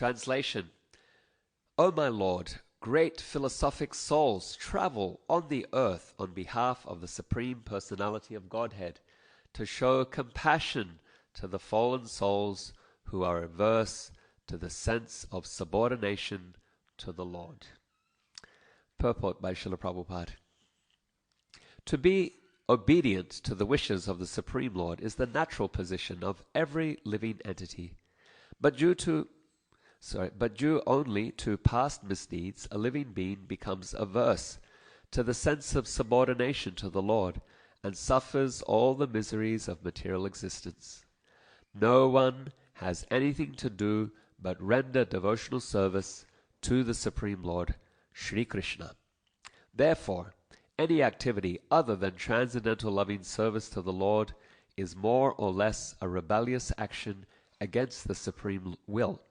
Translation. O my Lord, great philosophic souls travel on the earth on behalf of the Supreme Personality of Godhead to show compassion to the fallen souls who are averse to the sense of subordination to the Lord. Purport by Srila Prabhupada. To be obedient to the wishes of the Supreme Lord is the natural position of every living entity. But due only to past misdeeds, a living being becomes averse to the sense of subordination to the Lord and suffers all the miseries of material existence. No one has anything to do but render devotional service to the Supreme Lord, Sri Krishna. Therefore, any activity other than transcendental loving service to the Lord is more or less a rebellious action against the Supreme Will.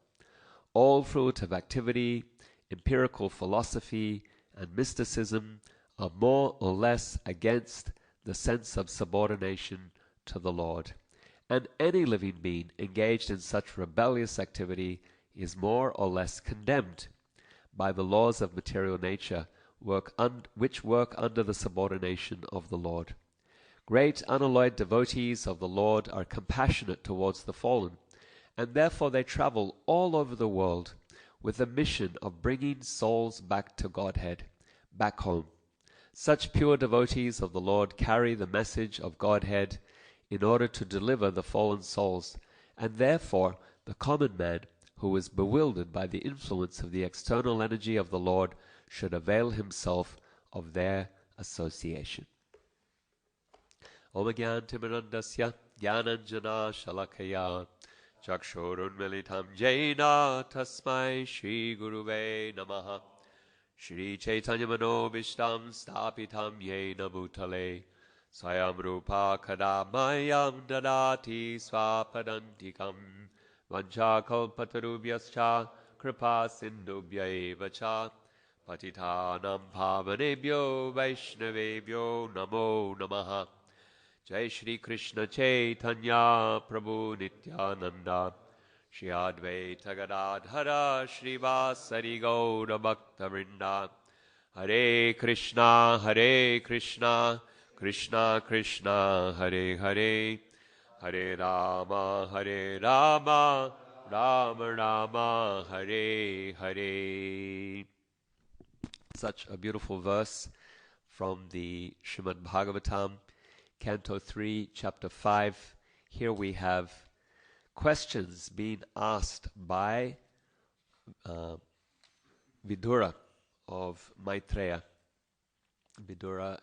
All fruit of activity, empirical philosophy, and mysticism are more or less against the sense of subordination to the Lord, and any living being engaged in such rebellious activity is more or less condemned by the laws of material nature, which work under the subordination of the Lord. Great unalloyed devotees of the Lord are compassionate towards the fallen, and therefore they travel all over the world with the mission of bringing souls back to Godhead, back home. Such pure devotees of the Lord carry the message of Godhead in order to deliver the fallen souls, and therefore the common man who is bewildered by the influence of the external energy of the Lord should avail himself of their association. Om Gyantimirandasya Gyananjana Shalakaya Chakshurunmilitam Jaina Tasmai Shri Guruve Namaha Shri Chaitanya Manobishtam Stapitam Yena Bhutale Swayam Rupa Kadamayam Dadati Swapadantikam Vanchakalpatarubhyascha Kripa Sindhubhya Evacha Patitanam Pavanebhyo Vaishnavebhyo Namo Namaha Jai Shri Krishna Chaitanya Prabhu Nityananda Shri Advaita Gadadhara Shri Vasari Gaura Bhakta Vrinda Hare Krishna Krishna Krishna Hare Hare Hare Rama Rama Rama Hare Hare. Such a beautiful verse from the Srimad Bhagavatam, Canto 3, Chapter 5. Here we have questions being asked by Vidura of Maitreya. Vidura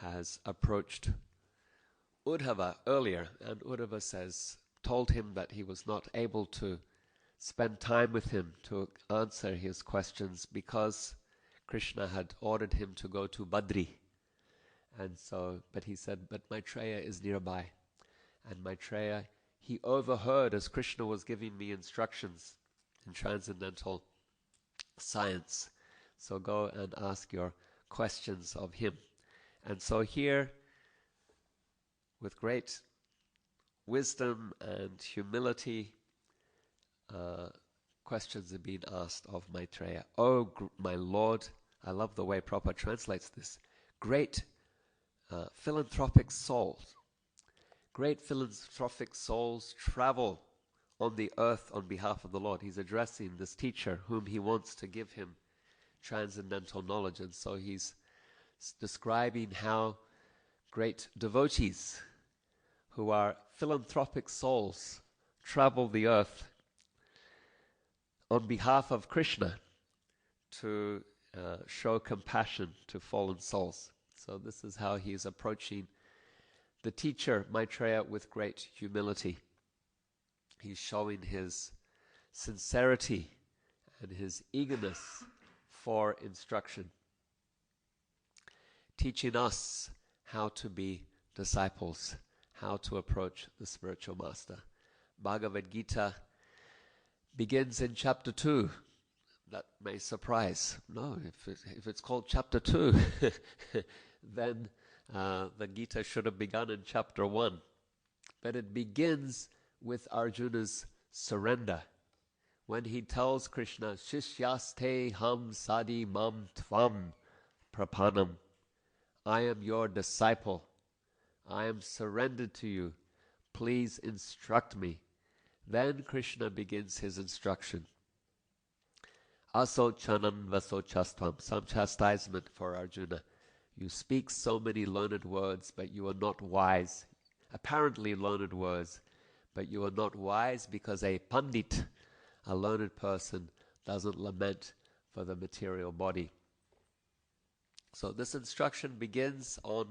has approached Uddhava earlier, and Uddhava told him that he was not able to spend time with him to answer his questions because Krishna had ordered him to go to Badri. And so, but he said, but Maitreya is nearby. And Maitreya, he overheard as Krishna was giving me instructions in transcendental science. So go and ask your questions of him. And so here, with great wisdom and humility, questions are being asked of Maitreya. Oh, my Lord, I love the way Prabhupada translates this. Great philanthropic souls. Great philanthropic souls travel on the earth on behalf of the Lord. He's addressing this teacher whom he wants to give him transcendental knowledge. And so he's describing how great devotees who are philanthropic souls travel the earth on behalf of Krishna to show compassion to fallen souls. So this is how he is approaching the teacher Maitreya with great humility. He's showing his sincerity and his eagerness for instruction, teaching us how to be disciples, how to approach the spiritual master. Bhagavad Gita begins in chapter 2. That may surprise. No, if it's called chapter 2, then the Gita should have begun in chapter 1. But it begins with Arjuna's surrender, when he tells Krishna, Shishyaste ham sadi mam tvam prapanam, I am your disciple, I am surrendered to you, please instruct me. Then Krishna begins his instruction. Asochanam vasochastvam, some chastisement for Arjuna. You speak so many learned words, but you are not wise. Apparently learned words, but you are not wise because a pandit, a learned person, doesn't lament for the material body. So this instruction begins on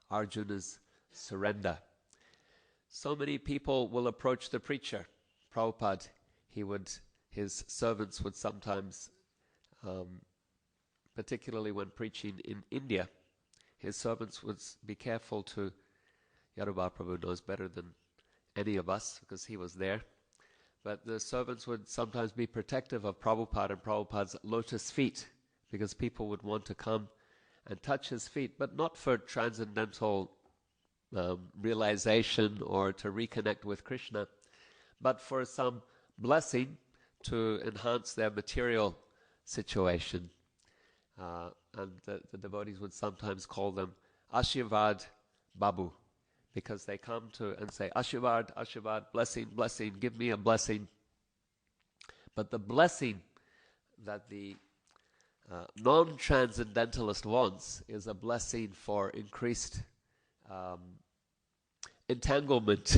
Arjuna's surrender. So many people will approach the preacher. Prabhupada, his servants would sometimes, particularly when preaching in India, his servants would be careful to, Yadubar Prabhu knows better than any of us because he was there, but the servants would sometimes be protective of Prabhupada and Prabhupada's lotus feet because people would want to come and touch his feet, but not for transcendental realization or to reconnect with Krishna, but for some blessing to enhance their material situation. And the devotees would sometimes call them Ashirvad Babu, because they come to and say, Ashirvad, Ashirvad, blessing, blessing, give me a blessing. But the blessing that the non-transcendentalist wants is a blessing for increased entanglement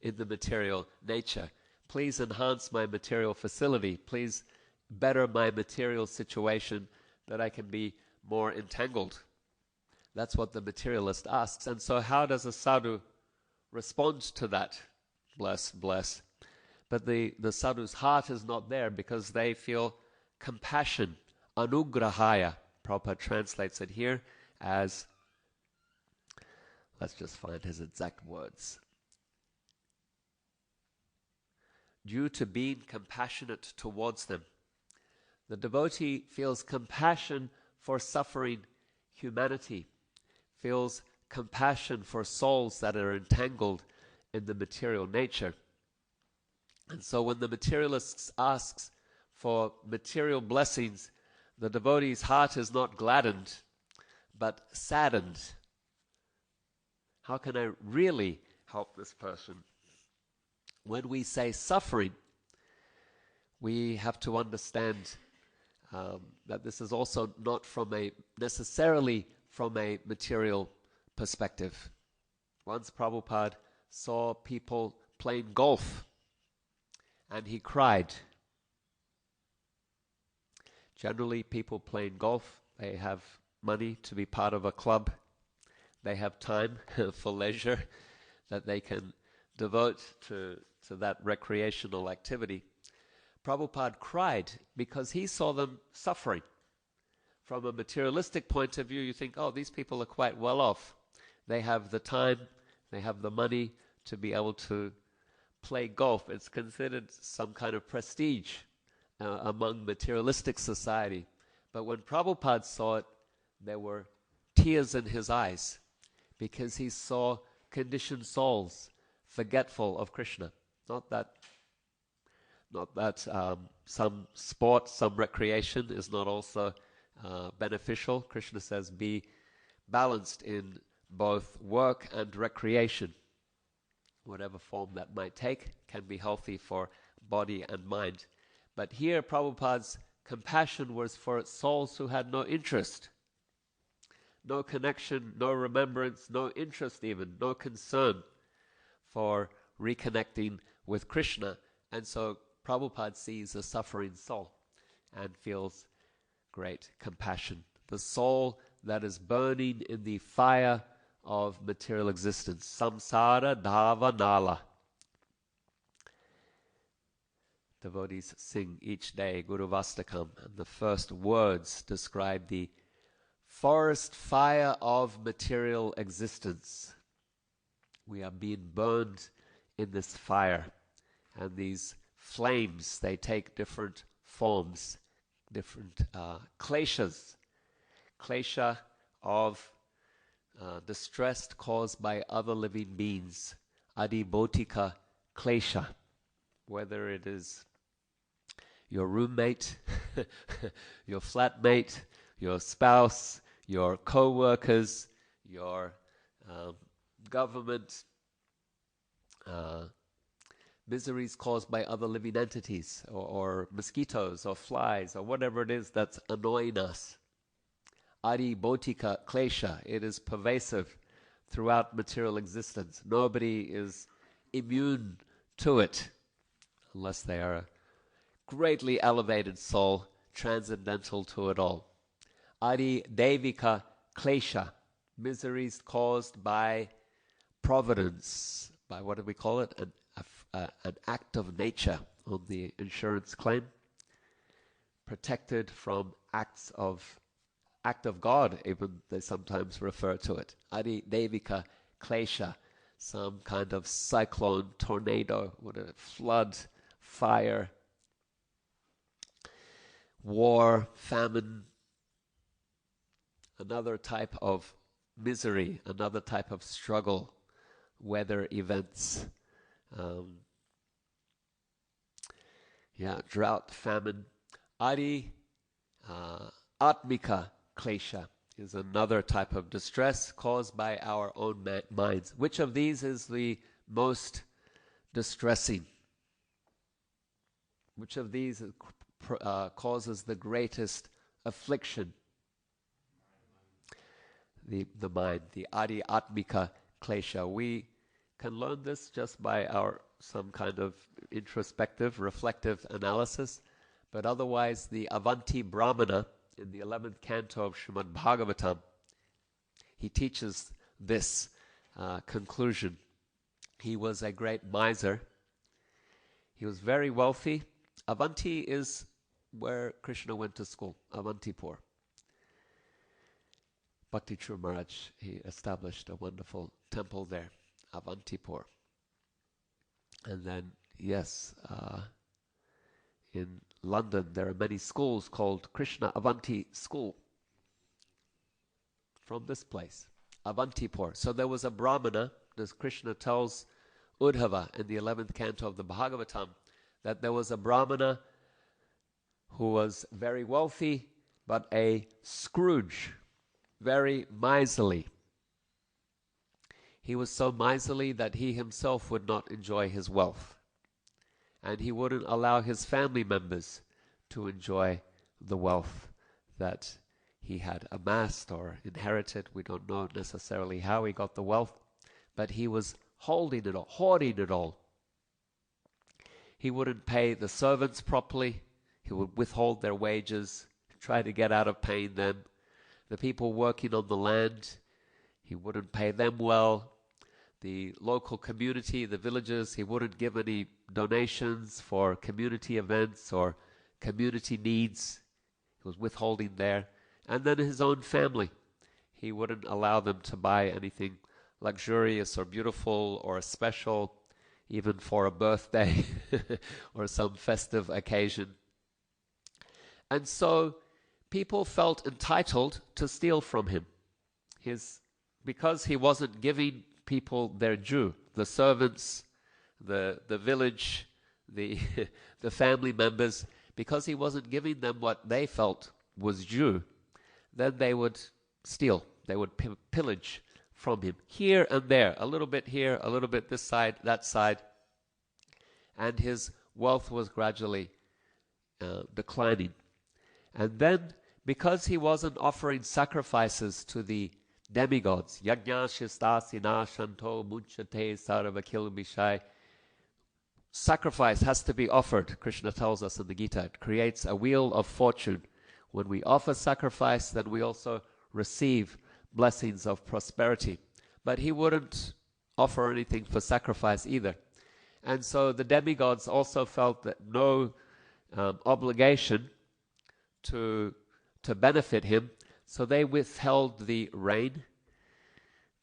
in the material nature. Please enhance my material facility. Please better my material situation that I can be more entangled. That's what the materialist asks. And so how does a sadhu respond to that? Bless, bless. But the sadhu's heart is not there because they feel compassion. Anugrahaya. Prabhupada translates it here as, let's just find his exact words. Due to being compassionate towards them. The devotee feels compassion for suffering humanity, feels compassion for souls that are entangled in the material nature. And so when the materialist asks for material blessings, the devotee's heart is not gladdened, but saddened. How can I really help this person? When we say suffering, we have to understand that this is also not necessarily from a material perspective. Once Prabhupada saw people playing golf and he cried. Generally, people playing golf, they have money to be part of a club. They have time for leisure that they can devote to that recreational activity. Prabhupada cried because he saw them suffering. From a materialistic point of view, you think, oh, these people are quite well off. They have the time, they have the money to be able to play golf. It's considered some kind of prestige among materialistic society. But when Prabhupada saw it, there were tears in his eyes because he saw conditioned souls forgetful of Krishna. Not that some sport, some recreation is not also beneficial. Krishna says be balanced in both work and recreation. Whatever form that might take can be healthy for body and mind. But here Prabhupada's compassion was for souls who had no interest, no connection, no remembrance, no interest even, no concern for reconnecting with Krishna. And so Prabhupada sees a suffering soul and feels great compassion. The soul that is burning in the fire of material existence. Samsara Dhava Nala. Devotees sing each day Guru Vastakam, and the first words describe the forest fire of material existence. We are being burned in this fire, and these flames, they take different forms, different kleshas. Klesha of distress caused by other living beings, adibhotika klesha, whether it is your roommate, your flatmate, your spouse, your co-workers, your government, miseries caused by other living entities, or mosquitoes, or flies, or whatever it is that's annoying us. Adi Bhotika Klesha, it is pervasive throughout material existence. Nobody is immune to it unless they are a greatly elevated soul, transcendental to it all. Adi Devika Klesha, miseries caused by providence, by what do we call it? An act of nature on the insurance claim, protected from act of God, even they sometimes refer to it. Adi Devika Klesha, some kind of cyclone, tornado, what a flood, fire, war, famine, another type of misery, another type of struggle, weather events, drought, famine. Adi Atmika Klesha is another type of distress caused by our own minds. Which of these is the most distressing? Which of these causes the greatest affliction? The mind, the Adi Atmika Klesha. We can learn this just by some kind of introspective, reflective analysis, but otherwise the Avanti Brahmana in the 11th canto of Srimad Bhagavatam, he teaches this conclusion. He was a great miser. He was very wealthy. Avanti is where Krishna went to school, Avantipur. Bhakti True Maharaj, he established a wonderful temple there, Avantipur. And then, in London there are many schools called Krishna Avanti School from this place, Avantipur. So there was a Brahmana, as Krishna tells Uddhava in the 11th canto of the Bhagavatam, that there was a Brahmana who was very wealthy, but a Scrooge, very miserly. He was so miserly that he himself would not enjoy his wealth, and he wouldn't allow his family members to enjoy the wealth that he had amassed or inherited. We don't know necessarily how he got the wealth, but he was hoarding it all. He wouldn't pay the servants properly. He would withhold their wages, try to get out of paying them. The people working on the land, he wouldn't pay them well. The local community, the villagers, he wouldn't give any donations for community events or community needs. He was withholding there. And then his own family, he wouldn't allow them to buy anything luxurious or beautiful or special, even for a birthday or some festive occasion. And so people felt entitled to steal from him. Because he wasn't giving people their due, the servants, the village, the family members, because he wasn't giving them what they felt was due, then they would steal, they would pillage from him, here and there, a little bit here, a little bit this side, that side, and his wealth was gradually declining. And then, because he wasn't offering sacrifices to the demigods, yajna shistасина shanto munchate sarvakil bishai, sacrifice has to be offered, Krishna tells us in the Gita. It creates a wheel of fortune. When we offer sacrifice, then we also receive blessings of prosperity. But he wouldn't offer anything for sacrifice either. And so the demigods also felt that no obligation to benefit him, so they withheld the rain,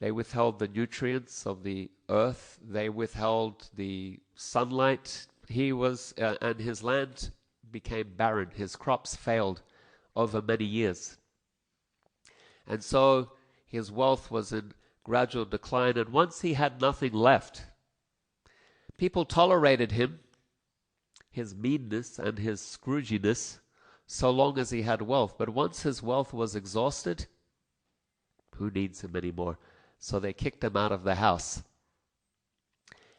they withheld the nutrients of the earth, they withheld the sunlight. He was, and his land became barren, his crops failed over many years. And so his wealth was in gradual decline, and once he had nothing left, people tolerated him his meanness and his scrooginess so long as he had wealth. But once his wealth was exhausted, who needs him anymore? So they kicked him out of the house.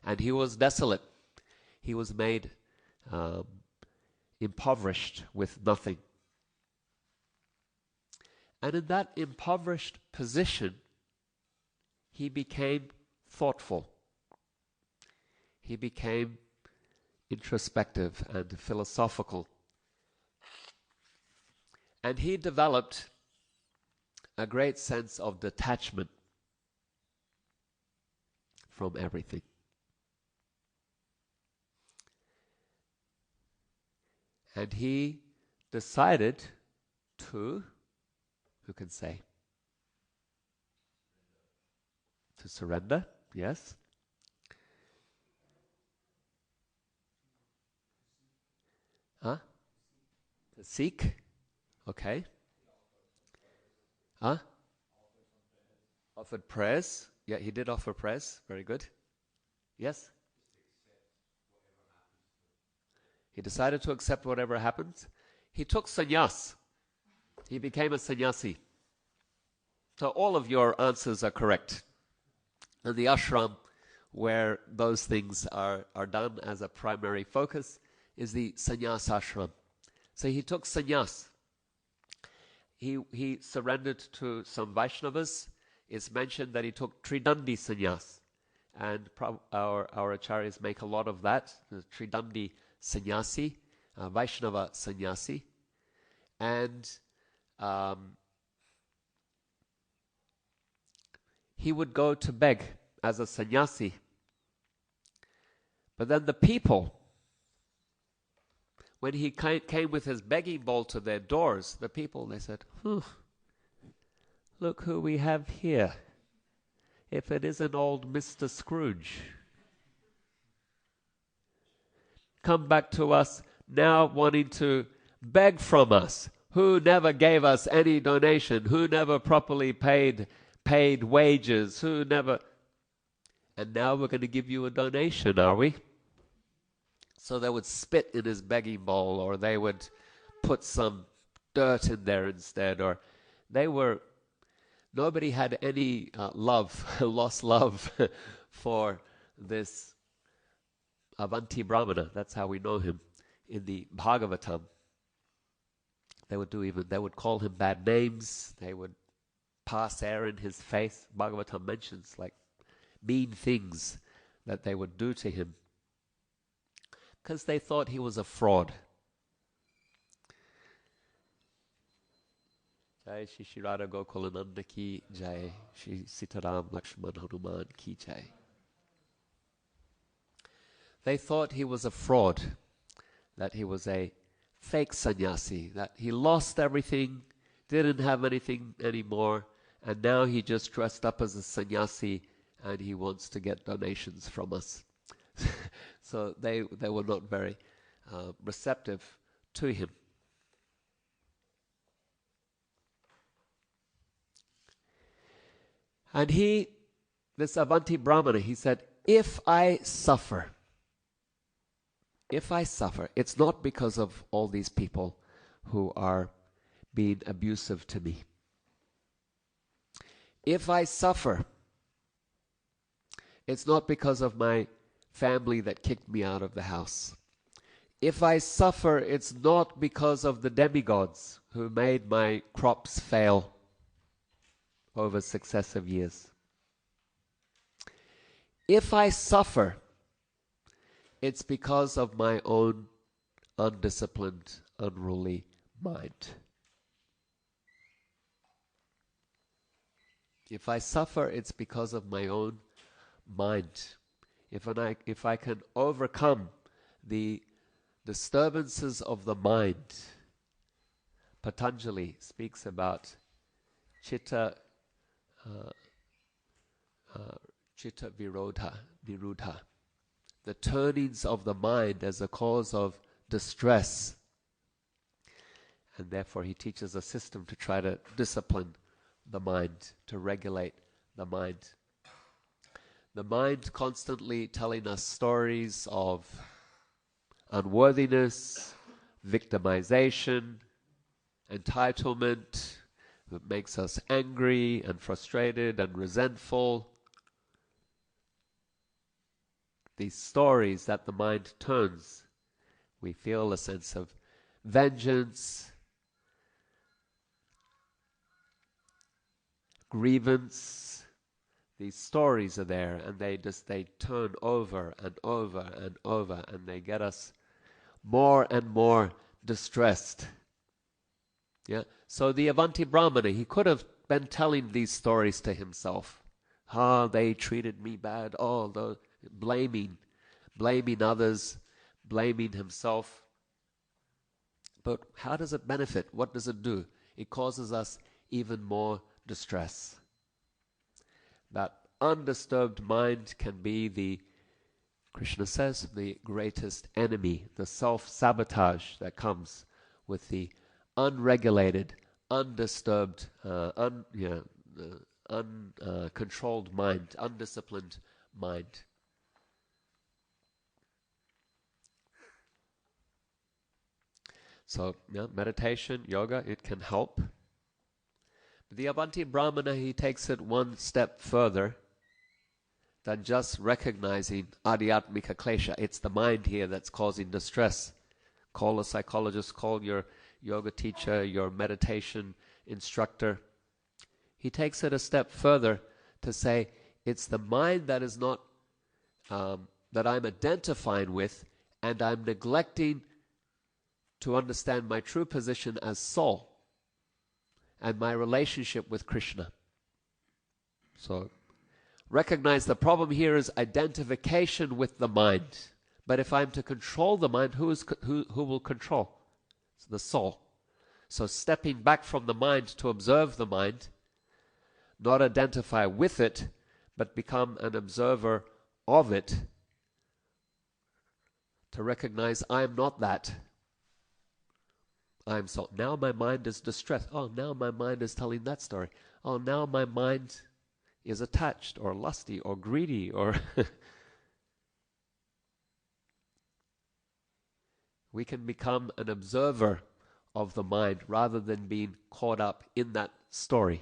And he was desolate. He was made impoverished with nothing. And in that impoverished position, he became thoughtful. He became introspective and philosophical. And he developed a great sense of detachment from everything. And he decided to, who can say? To surrender, yes. Huh? To seek, okay. Huh? Offered prayers. Yeah, he did offer prayers. Very good. Yes? He decided to accept whatever happens. He took sannyas. He became a sannyasi. So all of your answers are correct. And the ashram where those things are done as a primary focus is the sannyas ashram. So he took sannyas. He surrendered to some Vaishnavas. It's mentioned that he took Tridandi sannyas. And our acharyas make a lot of that. The Tridandi sannyasi, Vaishnava sannyasi. And he would go to beg as a sannyasi. But then the people, when he came with his begging bowl to their doors, the people, they said, look who we have here. If it isn't old Mr. Scrooge. Come back to us now wanting to beg from us. Who never gave us any donation? Who never properly paid wages? Who never... And now we're going to give you a donation, are we? So they would spit in his begging bowl, or they would put some dirt in there instead, or they were... Nobody had any lost love for this Avanti Brahmana. That's how we know him in the Bhagavatam. They would call him bad names. They would pass air in his face. Bhagavatam mentions like mean things that they would do to him because they thought he was a fraud. Jai Shri Radha Gokulananda ki Jai, Shri Sitaram Lakshman Hanuman ki Jai. They thought he was a fraud, that he was a fake sannyasi, that he lost everything, didn't have anything anymore, and now he just dressed up as a sannyasi and he wants to get donations from us. So they were not very receptive to him. And this Avanti Brahmana, he said, if I suffer, it's not because of all these people who are being abusive to me. If I suffer, it's not because of my family that kicked me out of the house. If I suffer, it's not because of the demigods who made my crops fail over successive years. If I suffer, it's because of my own undisciplined, unruly mind. If I suffer, it's because of my own mind. If I can overcome the disturbances of the mind, Patanjali speaks about chitta virodha, nirudha, the turnings of the mind as a cause of distress. And therefore he teaches a system to try to discipline the mind, to regulate the mind. The mind constantly telling us stories of unworthiness, victimization, entitlement that makes us angry and frustrated and resentful. These stories that the mind turns, we feel a sense of vengeance, grievance. These stories are there, and they turn over and over and over, and they get us more and more distressed. Yeah. So the Avanti Brahmana, he could have been telling these stories to himself. They treated me bad. Blaming others, blaming himself. But how does it benefit? What does it do? It causes us even more distress. That undisturbed mind can be Krishna says, the greatest enemy, the self-sabotage that comes with the unregulated, undisturbed, uncontrolled mind, undisciplined mind. So, meditation, yoga, it can help. But the Avanti Brahmana, he takes it one step further than just recognizing adhyatmika klesha. It's the mind here that's causing distress. Call a psychologist, call your yoga teacher, your meditation instructor. He takes it a step further to say, it's the mind that is not, that I'm identifying with, and I'm neglecting to understand my true position as soul and my relationship with Krishna. So, recognize the problem here is identification with the mind. But if I'm to control the mind, who will control? It's the soul. So stepping back from the mind to observe the mind, not identify with it, but become an observer of it, to recognize I am not that. I am soul. Now my mind is distressed. Now my mind is telling that story. Now my mind is attached or lusty or greedy or we can become an observer of the mind rather than being caught up in that story.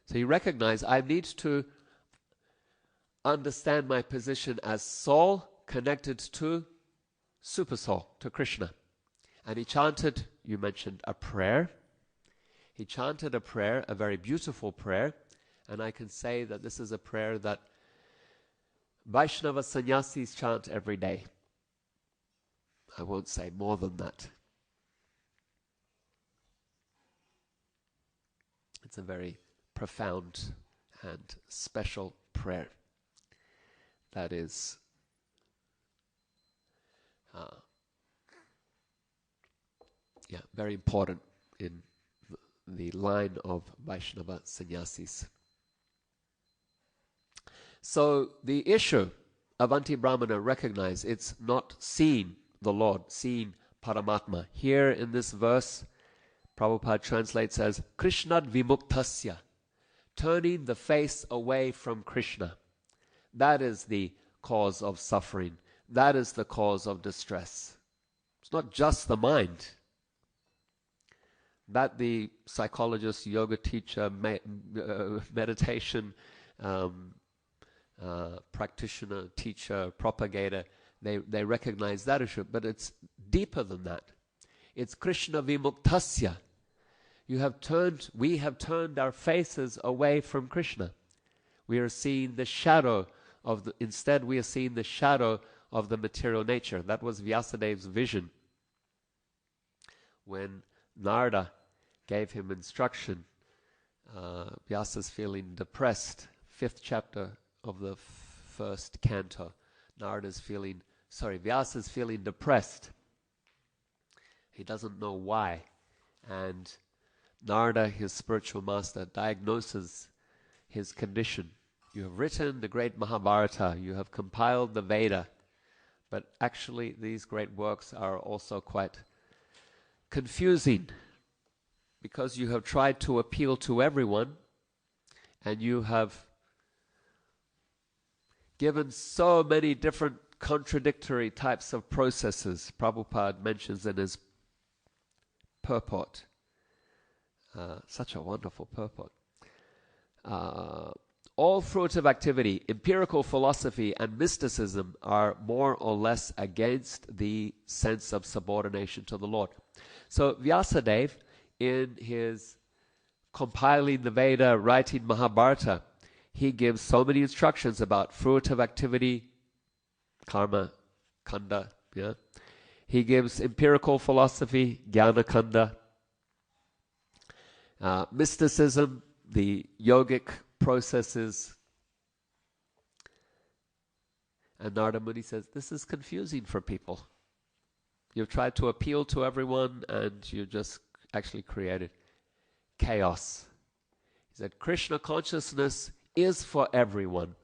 So you recognize I need to understand my position as soul connected to super soul, to Krishna. And he chanted, you mentioned a prayer. He chanted a prayer, a very beautiful prayer, and I can say that this is a prayer that Vaishnava sannyasis chant every day. I won't say more than that. It's a very profound and special prayer that is very important in the line of Vaishnava sannyasis. So the issue, Avanti Brahmana recognize, it's not seeing the Lord, seeing Paramatma. Here in this verse, Prabhupada translates as Krishnad vimuktasya, turning the face away from Krishna. That is the cause of suffering. That is the cause of distress. It's not just the mind. That the psychologist, yoga teacher, meditation practitioner, teacher, propagator, they recognize that issue, but it's deeper than that. It's Krishna vimuktasya. We have turned our faces away from Krishna. We are seeing the shadow instead we are seeing the shadow of the material nature. That was Vyasadev's vision. When Narada gave him instruction, Vyasa's feeling depressed, 5th chapter of the 1st canto. Vyasa's feeling depressed. He doesn't know why. And Narada, his spiritual master, diagnoses his condition. You have written the great Mahabharata, you have compiled the Veda, but actually these great works are also quite confusing because you have tried to appeal to everyone and you have given so many different contradictory types of processes. Prabhupada mentions in his purport. Such a wonderful purport. All fruitive activity, empirical philosophy, and mysticism are more or less against the sense of subordination to the Lord. So Vyasadeva, in his compiling the Veda, writing Mahabharata, he gives so many instructions about fruitive activity, karma, kanda. Yeah, he gives empirical philosophy, jnana kanda, mysticism, the yogic processes. And Narada Muni says, this is confusing for people. You've tried to appeal to everyone and you just actually created chaos. He said, Krishna consciousness is for everyone.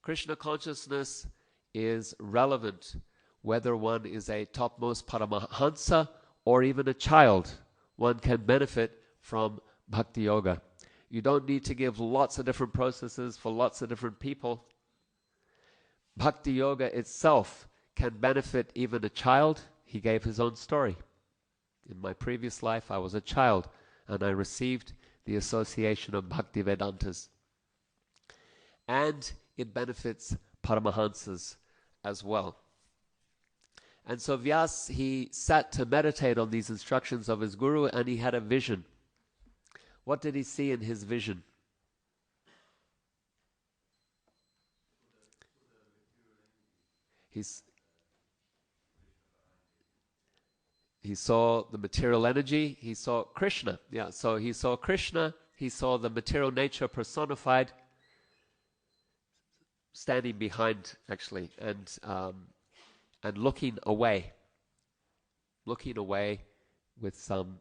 Krishna consciousness is relevant whether one is a topmost Paramahansa or even a child. One can benefit from Bhakti Yoga. You don't need to give lots of different processes for lots of different people. Bhakti Yoga itself can benefit even a child. He gave his own story. In my previous life, I was a child and I received the association of Bhakti Vedantas. And it benefits Paramahansas as well. And so Vyas, he sat to meditate on these instructions of his guru and he had a vision. What did he see in his vision? He saw the material energy, he saw Krishna. Yeah, so he saw Krishna, he saw the material nature personified, standing behind actually, and looking away with some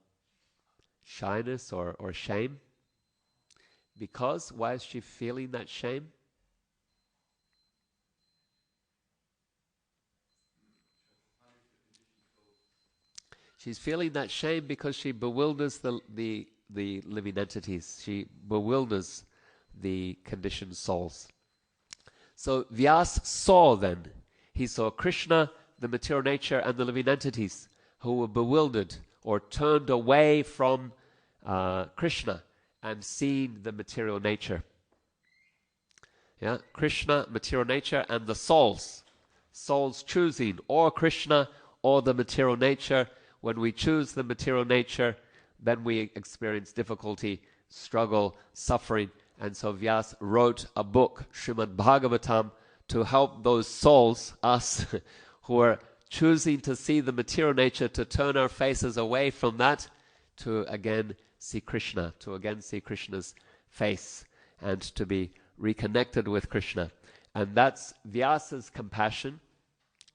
shyness or shame. Because, why is she feeling that shame? She's feeling that shame because she bewilders the living entities. She bewilders the conditioned souls. So Vyas saw then. He saw Krishna, the material nature, and the living entities who were bewildered or turned away from Krishna and seeing the material nature. Yeah, Krishna, material nature, and the souls. Souls choosing or Krishna or the material nature. When we choose the material nature, then we experience difficulty, struggle, suffering. And so Vyas wrote a book, Srimad Bhagavatam, to help those souls, us, who are choosing to see the material nature, to turn our faces away from that, to again see Krishna, to again see Krishna's face, and to be reconnected with Krishna. And that's Vyasa's compassion.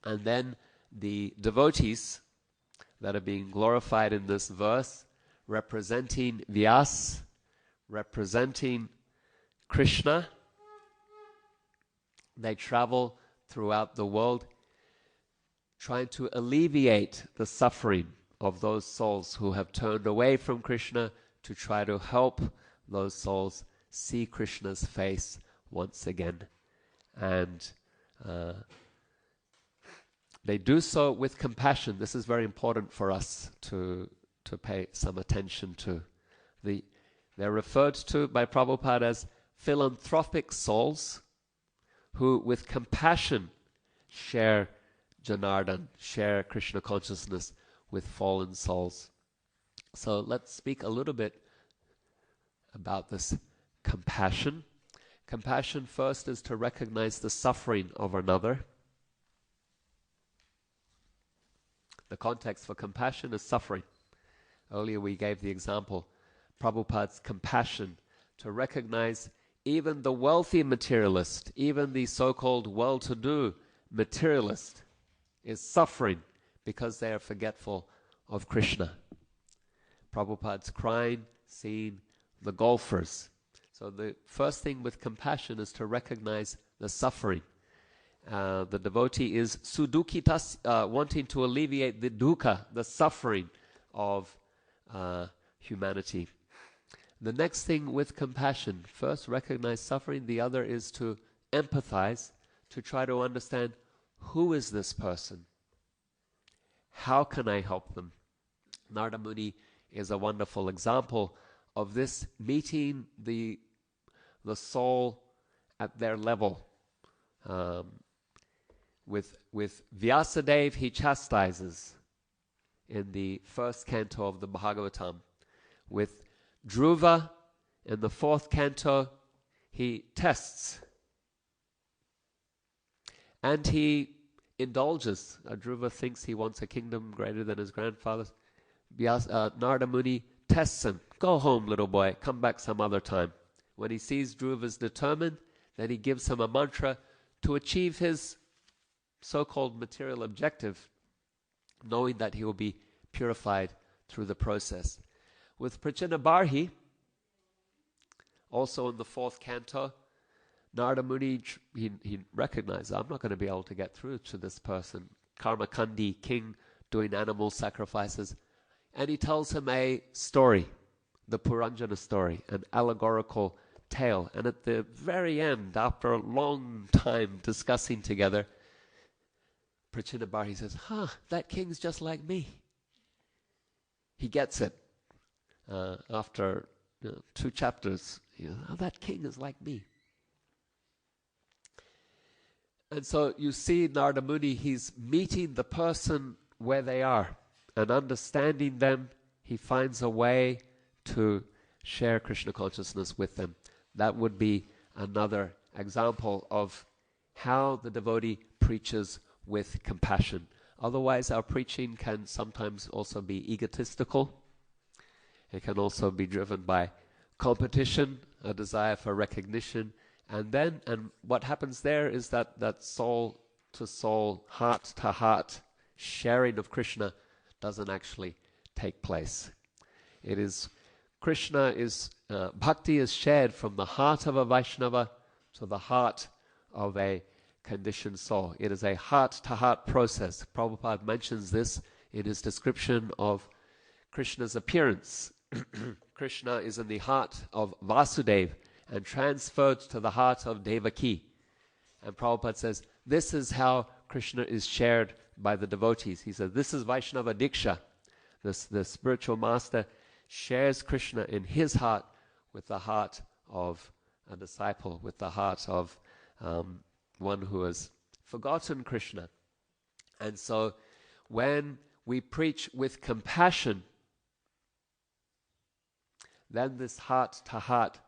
And then the devotees that are being glorified in this verse, representing Vyas, representing Krishna, they travel throughout the world trying to alleviate the suffering of those souls who have turned away from Krishna, to try to help those souls see Krishna's face once again. And they do so with compassion. This is very important for us to pay some attention to. They're referred to by Prabhupada as philanthropic souls who with compassion share Janardhan, share Krishna consciousness with fallen souls. So let's speak a little bit about this compassion. Compassion first is to recognize the suffering of another. The context for compassion is suffering. Earlier we gave the example, Prabhupada's compassion, to recognize even the wealthy materialist, even the so-called well-to-do materialist, is suffering because they are forgetful of Krishna. Prabhupada's crying, seeing the golfers. So the first thing with compassion is to recognize the suffering. The devotee is sudukhitas, wanting to alleviate the dukkha, the suffering of humanity. The next thing with compassion, first recognize suffering, the other is to empathize, to try to understand, who is this person? How can I help them? Narada Muni is a wonderful example of this, meeting the soul at their level. With Vyasadeva, he chastises in the first canto of the Bhagavatam. With Dhruva, in the fourth canto, he tests. And he indulges. Dhruva thinks he wants a kingdom greater than his grandfather's. Narada Muni tests him. Go home, little boy. Come back some other time. When he sees Dhruva's determined, then he gives him a mantra to achieve his so-called material objective, knowing that he will be purified through the process. With Prachinabarhi, also in the fourth canto, Narada Muni, he recognizes, I'm not going to be able to get through to this person, Karmakandi, king doing animal sacrifices. And he tells him a story, the Puranjana story, an allegorical tale. And at the very end, after a long time discussing together, Prachinabarhi says, that king's just like me. He gets it. After 2 chapters, that king is like me. And so you see Narada Muni, he's meeting the person where they are and understanding them. He finds a way to share Krishna consciousness with them. That would be another example of how the devotee preaches with compassion. Otherwise, our preaching can sometimes also be egotistical. It can also be driven by competition, a desire for recognition. And what happens there is that soul to soul, heart to heart sharing of Krishna doesn't actually take place. It is bhakti is shared from the heart of a Vaishnava to the heart of a conditioned soul. It is a heart-to-heart process. Prabhupada mentions this in his description of Krishna's appearance. Krishna is in the heart of Vasudeva and transferred to the heart of Devaki. And Prabhupada says, this is how Krishna is shared by the devotees. He says, this is Vaishnava Diksha. The spiritual master shares Krishna in his heart with the heart of a disciple, with the heart of one who has forgotten Krishna. And so when we preach with compassion, then this heart-to-heart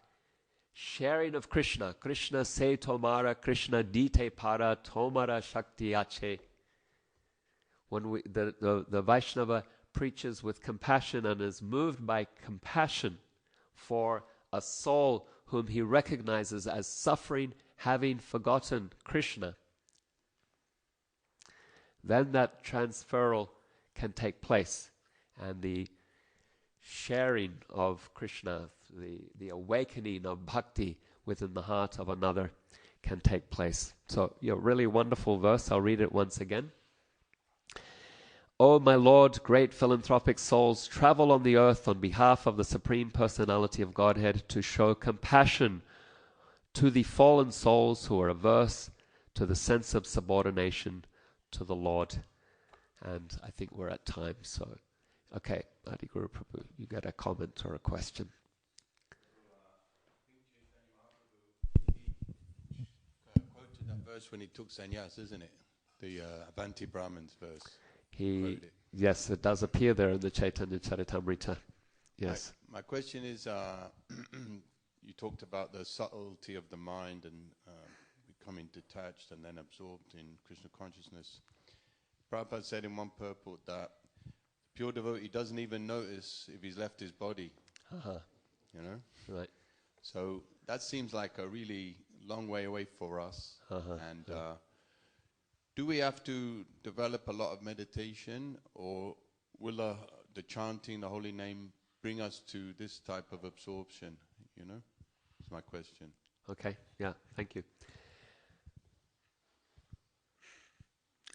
sharing of Krishna, Krishna se tomara, Krishna dite para, tomara shakti ache. When the Vaishnava preaches with compassion and is moved by compassion for a soul whom he recognizes as suffering, having forgotten Krishna, then that transferal can take place, and the sharing of Krishna, the awakening of bhakti within the heart of another can take place. So, really wonderful verse. I'll read it once again. O my Lord, great philanthropic souls, travel on the earth on behalf of the Supreme Personality of Godhead to show compassion to the fallen souls who are averse to the sense of subordination to the Lord. And I think we're at time, so okay, Adi Guru Prabhu, you got a comment or a question? Quoted that verse when he took sannyas, isn't it? The Avanti Brahmins verse. Yes, it does appear there in the Chaitanya Charitamrita. Yes. My question is, you talked about the subtlety of the mind and becoming detached and then absorbed in Krishna consciousness. Prabhupada said in one purport that pure devotee doesn't even notice if he's left his body. You know? Right. So that seems like a really long way away for us. And do we have to develop a lot of meditation, or will the chanting the holy name bring us to this type of absorption? You know? That's my question. Okay, yeah, thank you.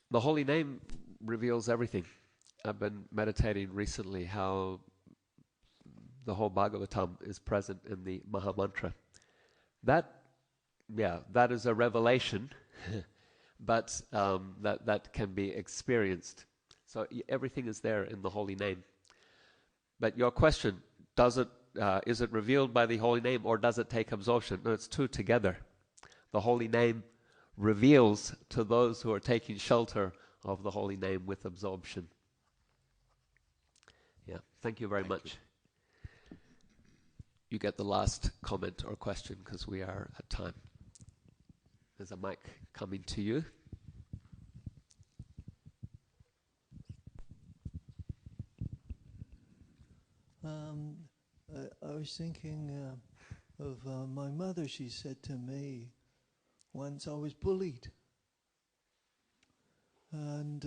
The holy name reveals everything. I've been meditating recently how the whole Bhagavatam is present in the Mahamantra. That yeah, that is a revelation, but that can be experienced. So everything is there in the holy name. But your question, is it revealed by the holy name or does it take absorption? No, it's two together. The holy name reveals to those who are taking shelter of the holy name with absorption. Yeah, thank you very much. You get the last comment or question because we are at time. There's a mic coming to you. I was thinking of my mother. She said to me once, I was bullied. And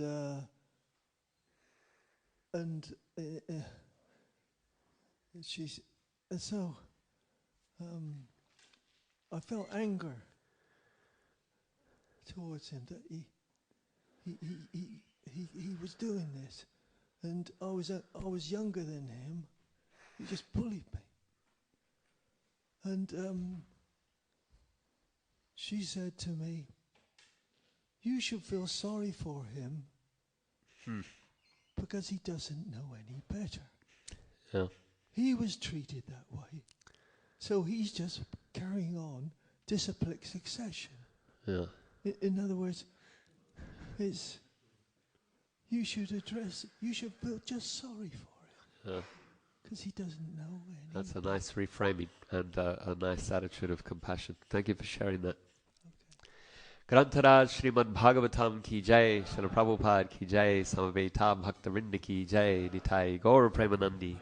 she's so I felt anger towards him that he was doing this, and I was younger than him. He just bullied me, and she said to me, "You should feel sorry for him because he doesn't know any better. Yeah. He was treated that way, so he's just carrying on disciplic succession." Yeah. In other words, you should feel just sorry for him because he doesn't know any. That's a nice reframing and a nice attitude of compassion. Thank you for sharing that. Grantaraj Srimad Bhagavatam ki jai, Srila Prabhupada ki jai, Samaveta Bhakta Vrinda ki jai, Nitai Gaur Premanandi.